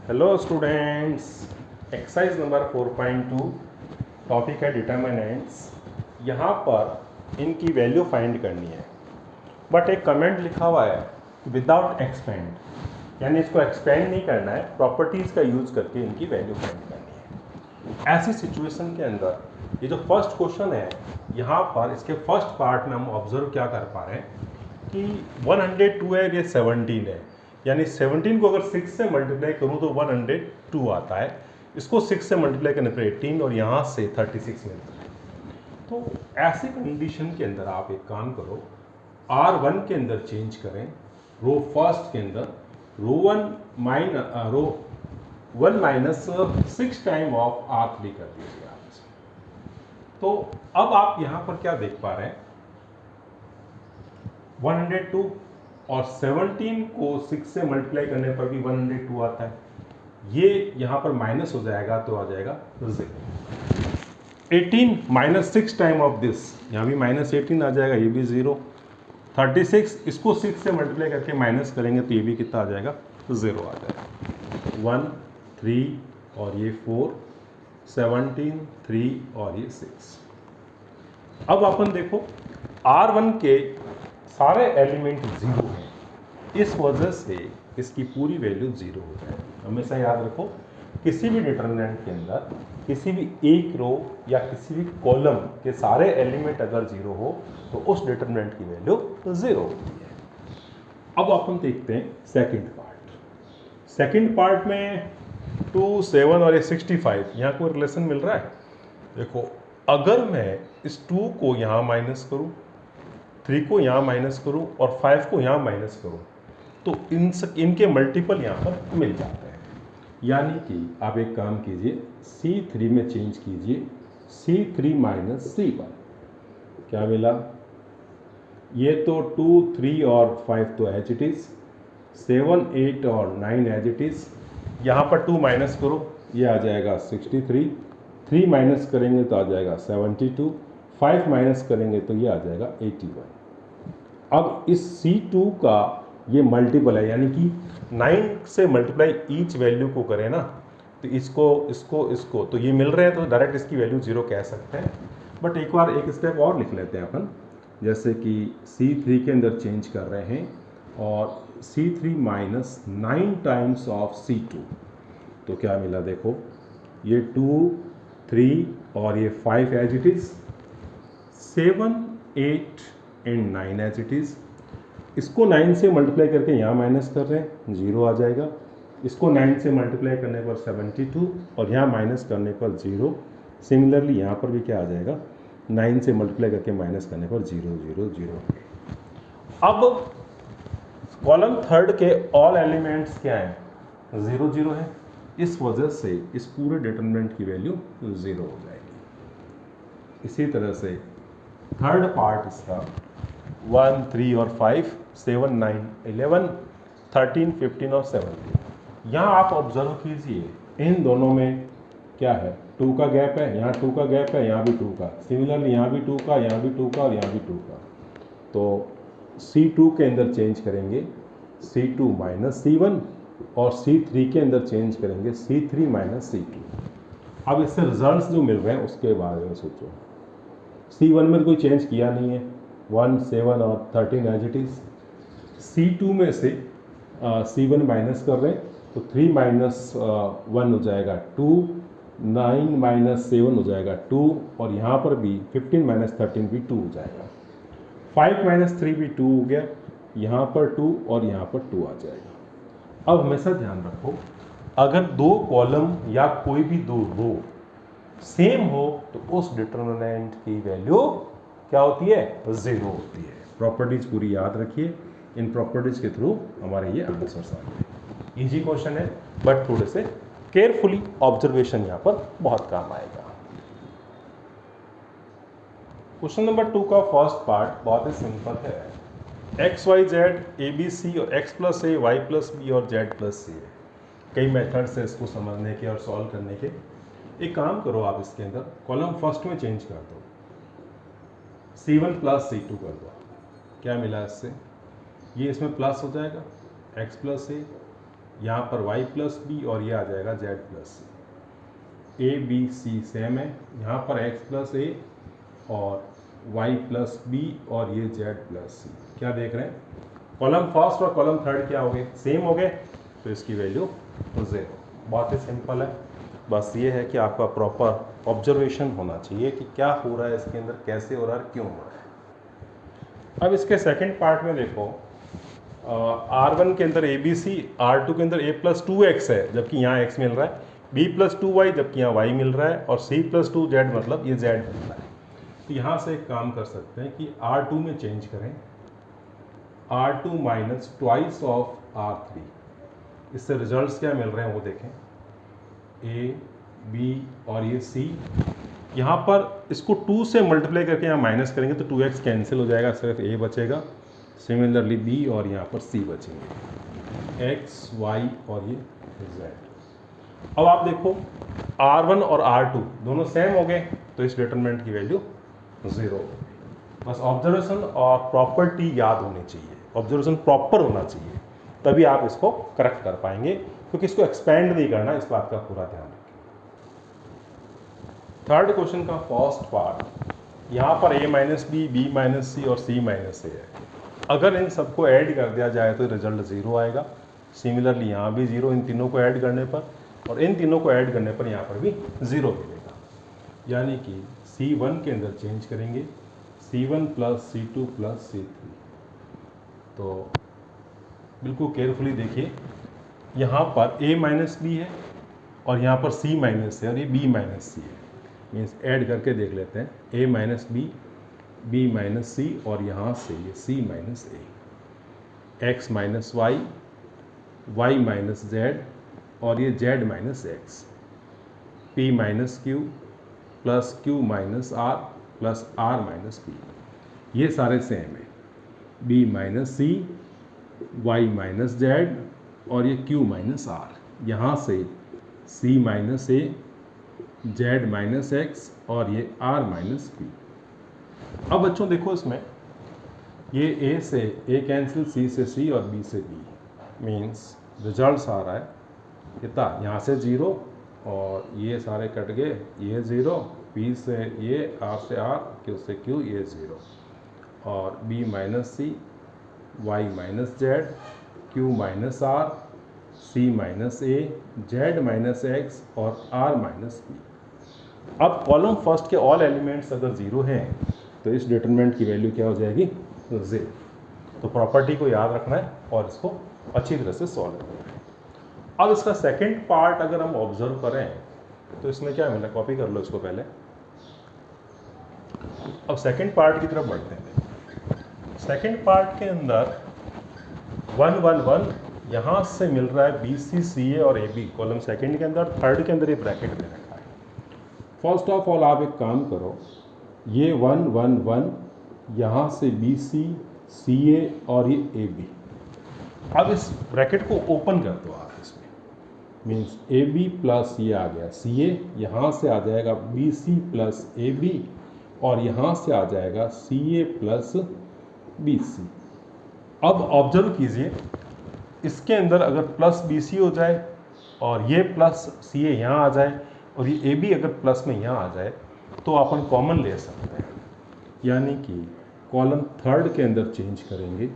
Hello students, exercise number 4.2 topic है determinants. यहाँ पर इनकी वैल्यू फाइंड करनी है, बट एक कमेंट लिखा हुआ है विदाउट एक्सपेंड, यानी इसको एक्सपेंड नहीं करना है, प्रॉपर्टीज़ का यूज़ करके इनकी वैल्यू फाइंड करनी है। ऐसी सिचुएशन के अंदर ये जो फर्स्ट क्वेश्चन है, यहाँ पर इसके फर्स्ट पार्ट में हम ऑब्जर्व क्या कर पा रहे हैं कि 102 है, ये 17 है, यानी 17 को अगर 6 से मल्टीप्लाई करूँ तो 102 आता है। इसको 6 से मल्टीप्लाई करने पर 18 और यहाँ से 36 मिलता है। तो ऐसी कंडीशन के अंदर आप एक काम करो, R1 के अंदर चेंज करें, रो फर्स्ट के अंदर रो 1 माइनस 6 टाइम ऑफ R3 कर दीजिए आप इसमें। तो अब आप यहाँ पर क्या देख पा रहे हैं, 102 और 17 को 6 से मल्टीप्लाई करने पर भी 102 आता है। ये यहाँ पर माइनस हो जाएगा तो आ जाएगा 0। 18 माइनस 6 टाइम ऑफ दिस, यहाँ भी माइनस 18 आ जाएगा, ये भी 0। 36 इसको 6 से मल्टीप्लाई करके माइनस करेंगे तो ये भी कितना आ जाएगा, 0 आ जाएगा। 1 3 और ये 4, 17 3 और ये 6। अब अपन देखो R1 के सारे एलिमेंट 0 हैं, इस वजह से इसकी पूरी वैल्यू 0 हो जाएगी। हमेशा याद रखो, किसी भी डिटरमिनेंट के अंदर किसी भी एक रो या किसी भी कॉलम के सारे एलिमेंट अगर 0 हो तो उस डिटरमिनेंट की वैल्यू 0 होती है। अब अपन देखते हैं सेकंड पार्ट। सेकंड पार्ट में 2 7 और 65, यहाँ कोई रिलेशन मिल रहा है? देखो, अगर मैं इस 2 को यहाँ माइनस करूँ, 3 को यहाँ माइनस करूँ और 5 को यहाँ माइनस करूँ तो इनके मल्टीपल यहाँ पर मिल जाते हैं। यानी कि आप एक काम कीजिए, C3 में चेंज कीजिए, C3 माइनस C1 क्या मिला? ये तो 2 3 और 5 तो एज इट इज़, 7 8 और 9 एज इट इज़। यहाँ पर 2 माइनस करो, ये आ जाएगा 63। 3 माइनस करेंगे तो आ जाएगा 72। 5 माइनस करेंगे तो ये आ जाएगा 81। अब इस C2 का ये मल्टीपल है, यानी कि 9 से मल्टीप्लाई ईच वैल्यू को करें ना, तो इसको तो ये मिल रहे हैं, तो डायरेक्ट इसकी वैल्यू 0 कह सकते हैं। बट एक बार एक स्टेप और लिख लेते हैं अपन, जैसे कि C3 के अंदर चेंज कर रहे हैं और C3 minus 9 times of C2, तो क्या मिला? देखो, ये 2 3 और ये 5 as it is, 7 8 and 9 as it is. इसको 9 से मल्टीप्लाई करके यहाँ माइनस कर रहे हैं, 0 आ जाएगा। इसको 9 से मल्टीप्लाई करने पर 72 और यहाँ माइनस करने पर 0। सिमिलरली यहाँ पर भी क्या आ जाएगा, 9 से मल्टीप्लाई करके माइनस करने पर 0 0 0। अब कॉलम थर्ड के ऑल एलिमेंट्स क्या हैं? 0 0 है। इस वजह से इस पूरे डिटरमिनेंट की वैल्यू 0 हो जाएगी। इसी तरह से थर्ड पार्ट इसका 1 3 और 5, 7 9 11 13 15 और 17। यहाँ आप ऑब्जर्व कीजिए, इन दोनों में क्या है? 2 का गैप है, यहाँ 2 का गैप है, यहाँ भी 2 का। सिमिलरली यहाँ भी 2 का, यहाँ भी 2 का और यहाँ भी 2 का। तो C2 के अंदर चेंज करेंगे C2 माइनस C1 और C3 के अंदर चेंज करेंगे C3 माइनस C2। अब इससे रिजल्ट्स जो मिल रहे हैं उसके बारे में सोचो। C1 में कोई चेंज किया नहीं है, 1 7 और 13 एज इट इज़। C2 में से C1 माइनस कर रहे हैं तो 3 माइनस 1 हो जाएगा 2, 9 माइनस 7 हो जाएगा 2 और यहाँ पर भी 15 माइनस 13 भी 2 हो जाएगा। 5 माइनस 3 भी 2 हो गया, यहाँ पर 2 और यहाँ पर 2 आ जाएगा। अब हमेशा ध्यान रखो, अगर 2 कॉलम या कोई भी 2 रो सेम हो तो उस डिटरमिनेंट की वैल्यू क्या होती है? 0 होती है। प्रॉपर्टीज पूरी याद रखिए, इन प्रॉपर्टीज के थ्रू हमारे ये आंसर्स आते हैं। इजी क्वेश्चन है, बट थोड़े से केयरफुली ऑब्जर्वेशन यहाँ पर बहुत काम आएगा। क्वेश्चन नंबर 2 का फर्स्ट पार्ट बहुत ही सिंपल है। X Y Z A B C और X plus A Y plus B और जेड प्लस सी है। कई मेथड्स है इसको समझने के और सॉल्व करने के। एक काम करो, आप इसके अंदर कॉलम फर्स्ट में चेंज कर दो, C1 प्लस C2 कर दो। क्या मिला इससे? ये इसमें प्लस हो जाएगा, x प्लस ए, यहाँ पर y प्लस बी और ये आ जाएगा z plus C. A B C same है, यहाँ पर x प्लस ए और y प्लस बी और ये z प्लस सी। क्या देख रहे हैं, कॉलम फर्स्ट और कॉलम थर्ड क्या हो गए, सेम हो गए, तो इसकी वैल्यू 0। बहुत ही सिंपल है, बस ये है कि आपका प्रॉपर ऑब्जर्वेशन होना चाहिए कि क्या हो रहा है इसके अंदर, कैसे हो रहा है, क्यों हो रहा है। अब इसके सेकंड पार्ट में देखो, R1 के अंदर ABC, R2 के अंदर a प्लस 2x है जबकि यहाँ x मिल रहा है, b प्लस 2y जबकि यहाँ y मिल रहा है, और c प्लस 2z मतलब ये z मिल रहा है। तो यहाँ से एक काम कर सकते हैं कि R2 में चेंज करें, R2 minus twice of R3। इससे रिजल्ट्स क्या मिल रहे हैं वो देखें, a b और ये c। यहाँ पर इसको 2 से मल्टीप्लाई करके यहाँ माइनस करेंगे तो 2x कैंसिल हो जाएगा, सिर्फ a बचेगा। सिमिलरली b और यहाँ पर c बचेंगे, x y और ये z। अब आप देखो R1 और R2 दोनों सेम हो गए, तो इस डिटरमिनेंट की वैल्यू 0 हो गई। बस ऑब्जर्वेशन और प्रॉपर्टी याद होनी चाहिए, ऑब्जर्वेशन प्रॉपर होना चाहिए, तभी आप इसको करेक्ट कर पाएंगे, क्योंकि इसको एक्सपेंड नहीं करना, इस बात का पूरा ध्यान रखें। थर्ड क्वेश्चन का फर्स्ट पार्ट, यहाँ पर a minus B, B minus C और c माइनस ए है। अगर इन सबको ऐड कर दिया जाए तो रिजल्ट 0 आएगा। सिमिलरली यहाँ भी 0 इन तीनों को ऐड करने पर, और इन तीनों को ऐड करने पर यहाँ पर भी 0 मिलेगा। यानी कि C1 के अंदर चेंज करेंगे, C1 plus C2 plus C3। तो बिल्कुल केयरफुली देखिए, यहाँ पर a माइनस बी है और यहाँ पर c माइनस है और ये b माइनस सी है। मीन्स ऐड करके देख लेते हैं, a minus B, b minus C और यहाँ से ये c minus A, x minus Y, y minus z और ये z minus X, p minus Q plus q minus r plus r minus p। ये सारे सेम है, b minus c, y minus z और ये q माइनस r। यहाँ से c minus A, z minus X और ये r माइनस p। अब बच्चों देखो, इसमें ये a से a कैंसिल, c से c और b से b, मीन्स रिजल्ट्स आ रहा है कितना, यहाँ से 0 और ये सारे कट गए, ये 0, p से ये, r से r, q से q, ये 0, और b minus c, y minus z, q minus r, c minus a, z minus x और r माइनस p। अब कॉलम फर्स्ट के ऑल एलिमेंट्स अगर 0 हैं तो इस डिटरमिनेंट की वैल्यू क्या हो जाएगी, 0। तो प्रॉपर्टी को याद रखना है और इसको अच्छी तरह से सॉल्व करना है। अब इसका सेकंड पार्ट अगर हम ऑब्जर्व करें तो इसमें क्या मिला, कॉपी कर लो इसको पहले। अब सेकंड पार्ट की तरफ बढ़ते हैं। सेकंड पार्ट के अंदर 1 1 1 यहाँ से मिल रहा है बी सी सी ए और ए बी, कॉलम सेकंड के अंदर, थर्ड के अंदर ये ब्रैकेट दे रखा है। फर्स्ट ऑफ ऑल आप एक काम करो, ये 1 1 1 यहाँ से बी सी सी ए और ये ए बी। अब इस ब्रैकेट को ओपन कर दो आप, इसमें मीन्स ए बी प्लस ये आ गया सी ए, यहाँ से आ जाएगा B C plus A B और यहाँ से आ जाएगा सी ए प्लस बी सी। अब ऑब्जर्व कीजिए, इसके अंदर अगर प्लस बी सी हो जाए और ये प्लस सी ए यहाँ आ जाए और ये ए बी अगर प्लस में यहाँ आ जाए तो अपन कॉमन ले सकते हैं, यानी कि कॉलम थर्ड के अंदर चेंज करेंगे,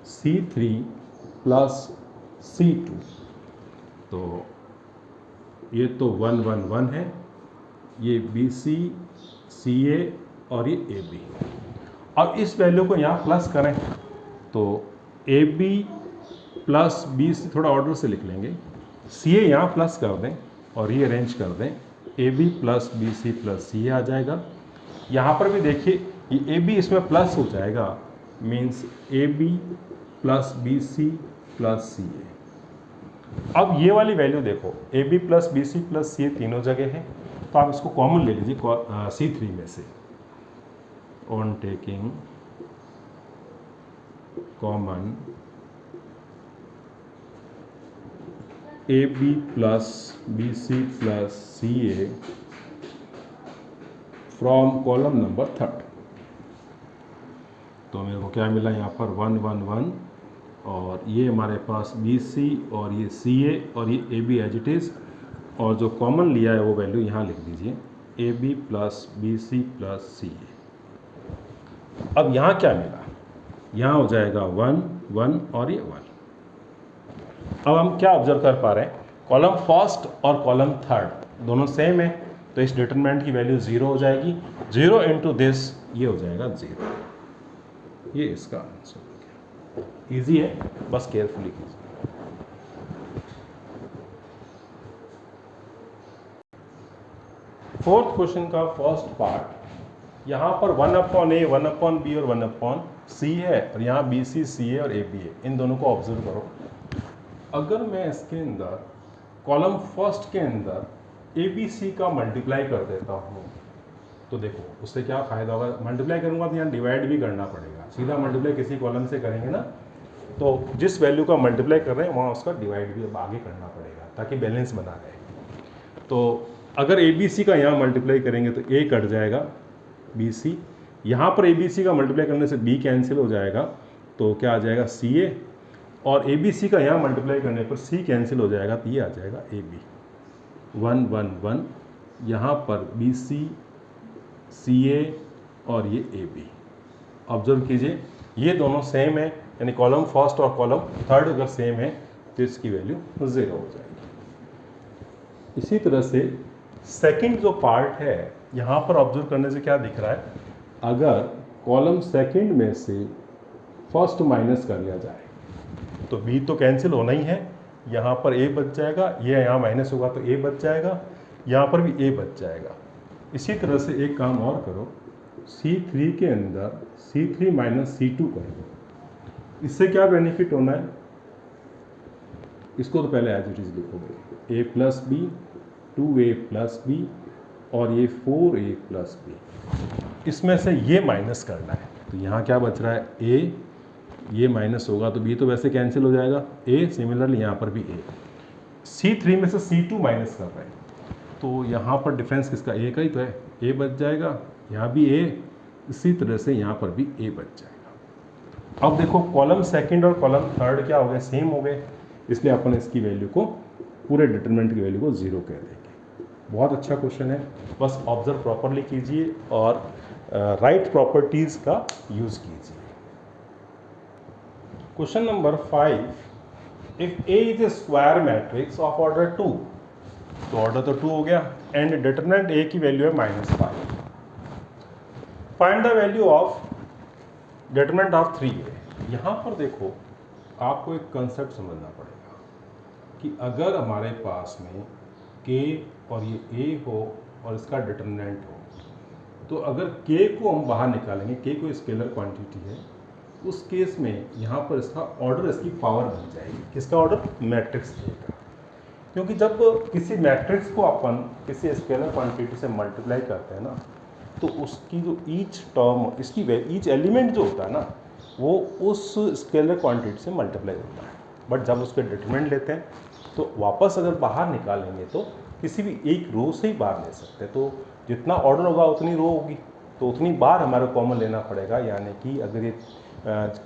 C3 प्लस C2। तो ये तो 1 1 1 है, ये BC CA और ये AB। अब इस वैल्यू को यहाँ प्लस करें तो AB प्लस BC, थोड़ा ऑर्डर से लिख लेंगे, CA यहाँ प्लस कर दें और ये अरेंज कर दें, AB plus BC plus CA आ जाएगा। यहाँ पर भी देखिए ये AB इसमें प्लस हो जाएगा, means AB plus BC plus CA। अब ये वाली वैल्यू देखो, AB plus BC plus CA तीनों जगह है, तो आप इसको कॉमन ले लीजिए C3 में से। On taking common AB plus BC plus CA from column number third, तो मेरे को क्या मिला यहाँ पर 1 1 1 और ये हमारे पास BC और ये CA और ये AB एज इट इज़, और जो कॉमन लिया है वो वैल्यू यहाँ लिख दीजिए AB plus BC plus CA। अब यहाँ क्या मिला, यहाँ हो जाएगा 1 1 और ये 1। अब हम क्या ऑब्जर्व कर पा रहे हैं, कॉलम फर्स्ट और कॉलम थर्ड दोनों सेम है, तो इस डिटरमिनेंट की वैल्यू 0 हो जाएगी। 0 इंटू दिस ये हो जाएगा 0। ये इसका आंसर हो गया। ईजी है, बस केयरफुली कीजिए। फोर्थ क्वेश्चन का फर्स्ट पार्ट, यहाँ पर 1/a 1/b और 1/c है, और यहाँ BC CA और AB है। इन दोनों को ऑब्जर्व करो। अगर मैं इसके अंदर कॉलम फर्स्ट के अंदर ABC का मल्टीप्लाई कर देता हूँ तो देखो उससे क्या फ़ायदा होगा। मल्टीप्लाई करूँगा तो यहाँ डिवाइड भी करना पड़ेगा। सीधा मल्टीप्लाई किसी कॉलम से करेंगे ना, तो जिस वैल्यू का मल्टीप्लाई कर रहे हैं वहाँ उसका डिवाइड भी अब आगे करना पड़ेगा ताकि बैलेंस बना रहे। तो अगर ABC का यहाँ मल्टीप्लाई करेंगे तो A कट जाएगा BC, यहाँ पर ABC का मल्टीप्लाई करने से B कैंसिल हो जाएगा, तो क्या आ जाएगा CA, और ABC का यहाँ मल्टीप्लाई करने पर C कैंसिल हो जाएगा, तो ये आ जाएगा AB। 1 1 1, यहाँ पर BC CA और ये AB। ऑब्जर्व कीजिए ये दोनों सेम है, यानी कॉलम फर्स्ट और कॉलम थर्ड अगर सेम है तो इसकी वैल्यू 0 हो जाएगी। इसी तरह से सेकंड जो पार्ट है, यहाँ पर ऑब्जर्व करने से क्या दिख रहा है, अगर कॉलम सेकंड में से फर्स्ट माइनस कर लिया जाए तो B तो कैंसिल होना ही है, यहाँ पर A बच जाएगा, ये यहाँ माइनस होगा तो A बच जाएगा, यहाँ पर भी A बच जाएगा। इसी तरह से एक काम और करो, C3 के अंदर C3 माइनस C2 करो। इससे क्या बेनिफिट होना है, इसको तो पहले एज इट इज लिखोगे, A plus B 2A plus B और ये 4A प्लस B। इसमें से ये माइनस करना है, तो यहाँ क्या बच रहा है A, ये माइनस होगा तो B तो वैसे कैंसिल हो जाएगा, A सिमिलरली यहाँ पर भी A। C3 में से C2 माइनस कर रहे हैं तो यहाँ पर डिफरेंस किसका, A का ही तो है, A बच जाएगा, यहाँ भी A, इसी तरह से यहाँ पर भी A बच जाएगा। अब देखो कॉलम सेकंड और कॉलम थर्ड क्या हो गए, सेम हो गए, इसलिए अपन इसकी वैल्यू को, पूरे डिटरमिनेंट की वैल्यू को 0 कह देंगे। बहुत अच्छा क्वेश्चन है, बस ऑब्जर्व प्रॉपरली कीजिए और राइट प्रॉपर्टीज़ का यूज़ कीजिए। Question number 5, if A is a square matrix of order 2, तो ऑर्डर तो 2 हो गया, एंड डिटरमिनेंट A की वैल्यू है -5, find the value of determinant of 3A। यहाँ पर देखो आपको एक कंसेप्ट समझना पड़ेगा कि अगर हमारे पास में K और ये A हो और इसका डिटरमिनेंट हो, तो अगर K को हम बाहर निकालेंगे, K कोई स्केलर क्वांटिटी है, उस केस में यहाँ पर इसका ऑर्डर, इसकी पावर बन जाएगी। किसका ऑर्डर, मैट्रिक्स K का। क्योंकि जब किसी मैट्रिक्स को अपन किसी स्केलर क्वांटिटी से मल्टीप्लाई करते हैं ना, तो उसकी जो ईच टर्म, इसकी ईच एलिमेंट जो होता है ना, वो उस स्केलर क्वांटिटी से मल्टीप्लाई होता है। बट जब उसके डिटरमिनेंट लेते हैं तो वापस अगर बाहर निकालेंगे तो किसी भी एक रो से ही बाहर ले सकते हैं। तो जितना ऑर्डर होगा उतनी रो होगी, तो उतनी बार हमारे कॉमन लेना पड़ेगा। यानी कि अगर ये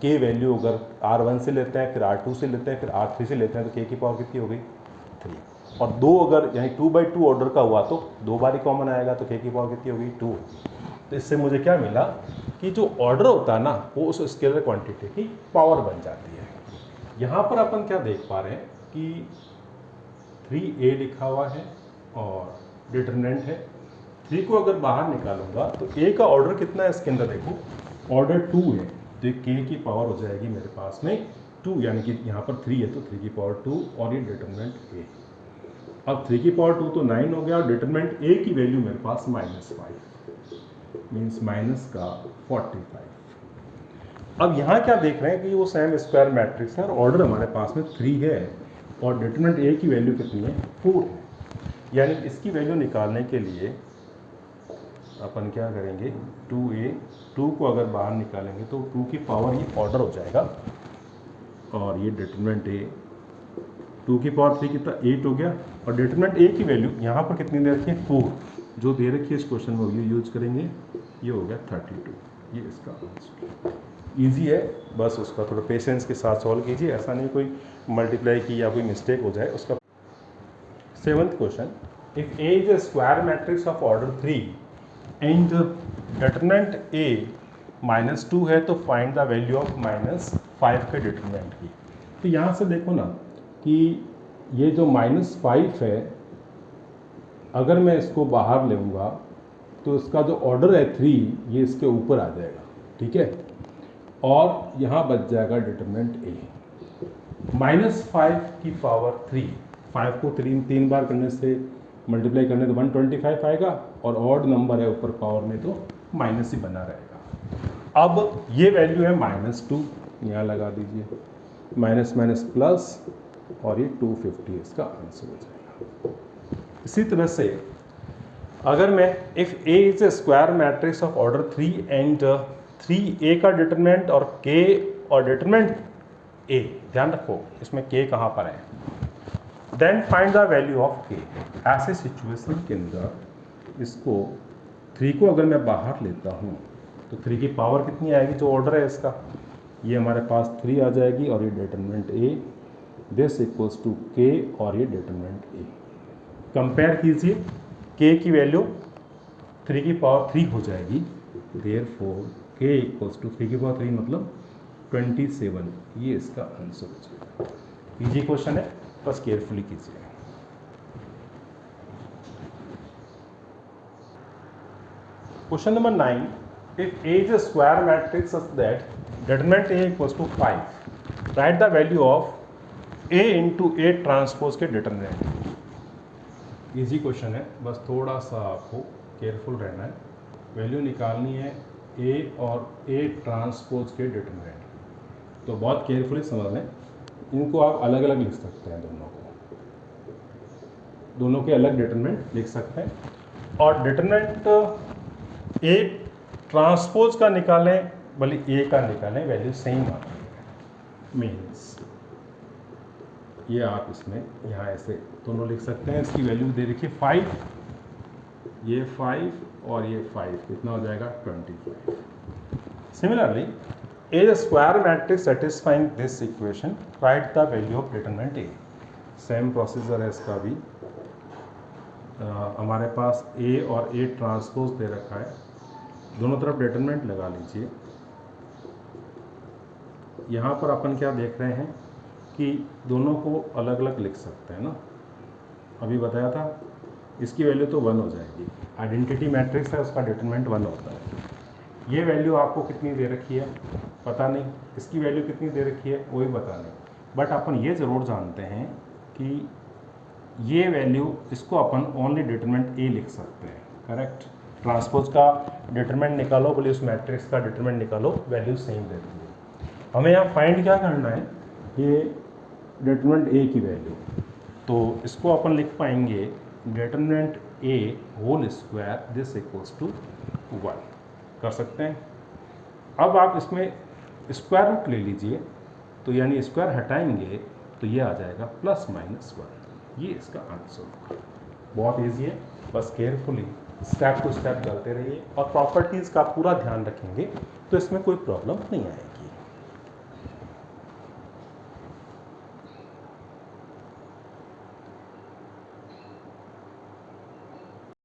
K वैल्यू अगर R1 से लेते हैं, फिर R2 से लेते हैं, फिर R3 से लेते हैं, तो K की पावर कितनी हो गई, 3। और 2 अगर यानी 2/2 ऑर्डर का हुआ तो 2 बार ही कॉमन आएगा, तो K की पावर कितनी होगी, 2। तो इससे मुझे क्या मिला कि जो ऑर्डर होता है ना, वो उस स्केलर क्वांटिटी की पावर बन जाती है। यहाँ पर अपन क्या देख पा रहे हैं कि 3A लिखा हुआ है और डिटरमिनेंट है। 3 को अगर बाहर निकालूंगा तो A का ऑर्डर कितना है, इसके अंदर देखो ऑर्डर 2 है, तो K की पावर हो जाएगी मेरे पास में 2, यानी कि यहाँ पर 3 है तो 3 की पावर 2 और ये डिटरमिनेंट A। अब 3 की पावर 2 तो 9 हो गया, और डिटरमिनेंट A की वैल्यू मेरे पास -5 मीन्स माइनस का 45। अब यहाँ क्या देख रहे हैं कि वो सेम स्क्वायर मैट्रिक्स है और ऑर्डर हमारे पास में 3 है और डिटरमिनेंट A की वैल्यू कितनी है, 4 है। यानी इसकी वैल्यू निकालने के लिए अपन क्या करेंगे, 2A, 2 को अगर बाहर निकालेंगे तो 2 की पावर ये ऑर्डर हो जाएगा, और ये डिटरमिनेंट A 2 की पावर 3 कितना, 8 हो गया। और डिटरमिनेंट A की वैल्यू यहाँ पर कितनी दे रखी है, 4, जो दे रखी है इस क्वेश्चन में ये यूज करेंगे, ये हो गया 32। ये इसका आंसर। इजी है, बस उसका थोड़ा पेशेंस के साथ सॉल्व कीजिए, ऐसा नहीं कोई मल्टीप्लाई की या कोई मिस्टेक हो जाए उसका। 7th question, if A is a square matrix of order 3 and determinant A -2 है तो फाइंड द वैल्यू ऑफ -5 के डिटरमिनेंट की। तो यहाँ से देखो ना कि ये जो -5 है, अगर मैं इसको बाहर लूँगा तो इसका जो ऑर्डर है 3, ये इसके ऊपर आ जाएगा, ठीक है, और यहाँ बच जाएगा डिटरमिनेंट ए। -5 की पावर 3, 5 को 3 बार करने से मल्टीप्लाई करने तो 125 आएगा, और ऑड नंबर है ऊपर पावर में तो माइनस ही बना रहेगा। अब ये वैल्यू है -2, यहाँ लगा दीजिए, माइनस माइनस प्लस, और ये 250 इसका आंसर हो जाएगा। इसी तरह से अगर मैं if A is a square matrix of order 3 and 3a का डिटरमिनेंट और k और डिटरमिनेंट a, ध्यान रखो इसमें k कहाँ पर है, then find the value of k। ऐसे सिचुएशन के अंदर इसको 3 को अगर मैं बाहर लेता हूँ तो 3 की पावर कितनी आएगी, जो ऑर्डर है इसका, ये हमारे पास 3 आ जाएगी, और ये determinant a, this equals to k, और ये डिटरमिनेंट a। कंपेयर कीजिए, k की वैल्यू 3 की पावर 3 हो जाएगी, देयरफॉर k इक्वल्स टू 3 की पावर 3 मतलब 27, ये इसका आंसर हो जाएगा। इजी क्वेश्चन है, बस केयरफुली कीजिए। Question number 9, if A is a square matrix such that determinant A equals to 5, write the value of A into A transpose के डिटरमिनेंट। इजी क्वेश्चन है, बस थोड़ा सा आपको केयरफुल रहना है। वैल्यू निकालनी है A और A ट्रांसपोज के डिटरमिनेंट, तो बहुत केयरफुली समझ लें। इनको आप अलग अलग लिख सकते हैं, दोनों के अलग डिटरमिनेंट लिख सकते हैं, और डिटरमिनेंट A ट्रांसपोज का निकालें भले A का निकालें, वैल्यू सेम आती है। मीन्स ये आप इसमें यहाँ ऐसे दोनों लिख सकते हैं। इसकी वैल्यू दे रखिए 5, ये 5 और ये 5, कितना हो जाएगा 25। Similarly A is a square matrix satisfying this equation, write the value of determinant A। Same procedure है इसका भी। हमारे पास A और A ट्रांसपोज दे रखा है, दोनों तरफ डिटरमिनेंट लगा लीजिए। यहाँ पर अपन क्या देख रहे हैं कि दोनों को अलग अलग लिख सकते हैं ना, अभी बताया था। इसकी वैल्यू तो 1 हो जाएगी, आइडेंटिटी मैट्रिक्स है, उसका डिटरमिनेंट 1 होता है। ये वैल्यू आपको कितनी दे रखी है पता नहीं, इसकी वैल्यू कितनी दे रखी है वो भी पता नहीं, बट अपन ये ज़रूर जानते हैं कि ये वैल्यू, इसको अपन ओनली डिटरमिनेंट ए लिख सकते हैं, करेक्ट। ट्रांसपोज का डिटरमिनेंट निकालो, बोले उस मैट्रिक्स का डिटरमिनेंट निकालो, वैल्यू सेम देती है। हमें यहाँ फाइंड क्या करना है, ये डिटरमिनेंट ए की वैल्यू, तो इसको अपन लिख पाएंगे determinant A whole square this equals to 1 कर सकते हैं। अब आप इसमें स्क्वायर रूट ले लीजिए, तो यानी स्क्वायर हटाएंगे तो ये आ जाएगा ±1, ये इसका आंसर होगा। बहुत ईजी है, बस केयरफुली स्टेप टू स्टेप करते रहिए और प्रॉपर्टीज़ का पूरा ध्यान रखेंगे तो इसमें कोई प्रॉब्लम नहीं आएगी।